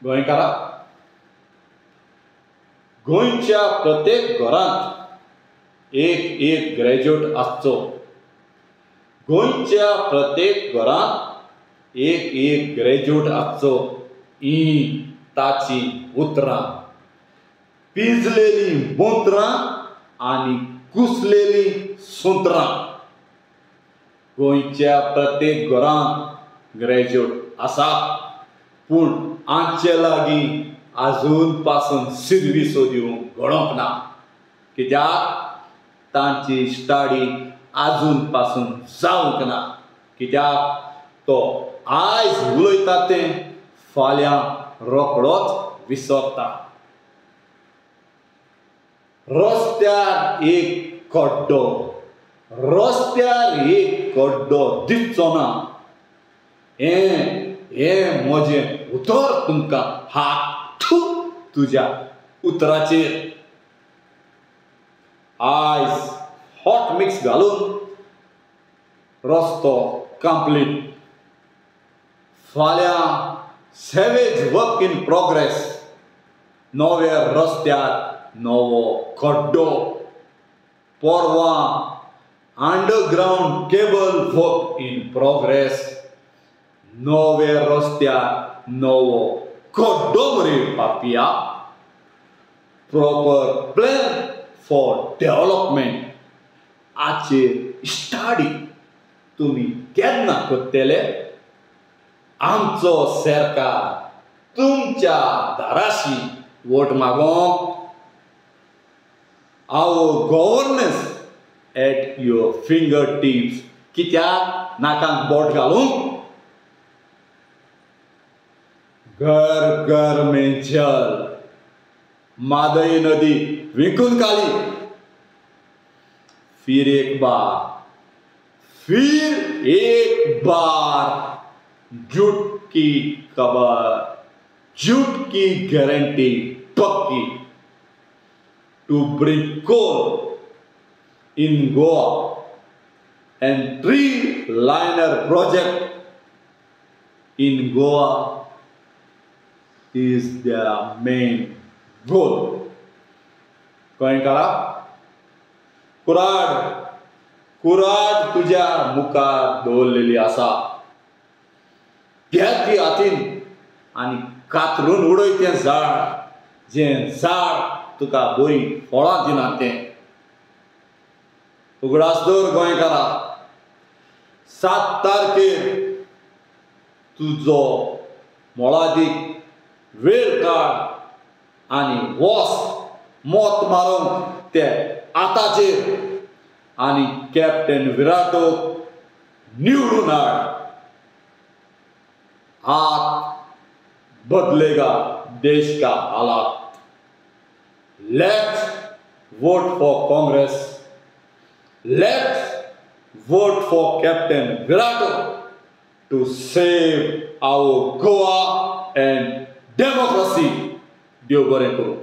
गोंयकारा गोंयच्या प्रत्येक घरांत एक ग्रॅज्युएट आसचो। गोंयच्या प्रत्येक घरांत एक ग्रॅज्युएट आसचो ही ताची उतरां, पिंजलेली मोतरां आनी कुसलेली सुत्रां। गोंयच्या प्रत्येक घरांत ग्रॅज्युएट आसा, पूण आमचे लागीं आजून पासून सर्विसो दिवंक घडोवंक ना, कित्याक तांची स्टडी आजून पासून जावंक ना। कित्याक तो आयज उलयता तें फाल्यां रोखडोच विसरता। रस्त्यार एक खड्डो दिसचो ना, हें म्हजें उतर तुमकां हात तुज्या उतराचेर। आयज हॉट मिक्स घालून रस्तो कंप्लीट, फाल्यां सॅवेज वर्क इन प्रोग्रेस, नव्या रस्त्यार नवो खड्डो, परवां underground cable work in progress, नव्या रस्त्यार नवो खड्डो मरे पापिया। प्रॉपर प्लॅन फॉर डेव्हलपमेंट हाचेर स्टडी तुमी केन्ना करतले? आमचो सरकार तुमच्या दाराशी वोट मागोंक। Our governance at your finger tips, कित्याक नाकांत बोट घालूंक? घर घर में जल, मादई नदी विकून काली, फिर एक बार झूठ की खबर, झूठ की गारंटी पक्की, to bring coal in Goa and 3-liner project in Goa is their main goal. गोंयकारा, कुराड तुज्या मुखार दवरलेली आसा। घे ती हातीन आनी कातरून उडय तें झाड, जें झाड तुका बरी फळां दिना तें। उगडास दवर गोंयकारा, 7 तारखेर तुजो मोलादीक वेळ काड आनी वोस मोत मारूंक ते आताचेर आनी कॅप्टन विराटोक निवडून हाड। हाथ बदलेगा देश का हालात। Let's vote for Congress, let's vote for captain Viriato to save our Goa and democracy. देव बरें करूं।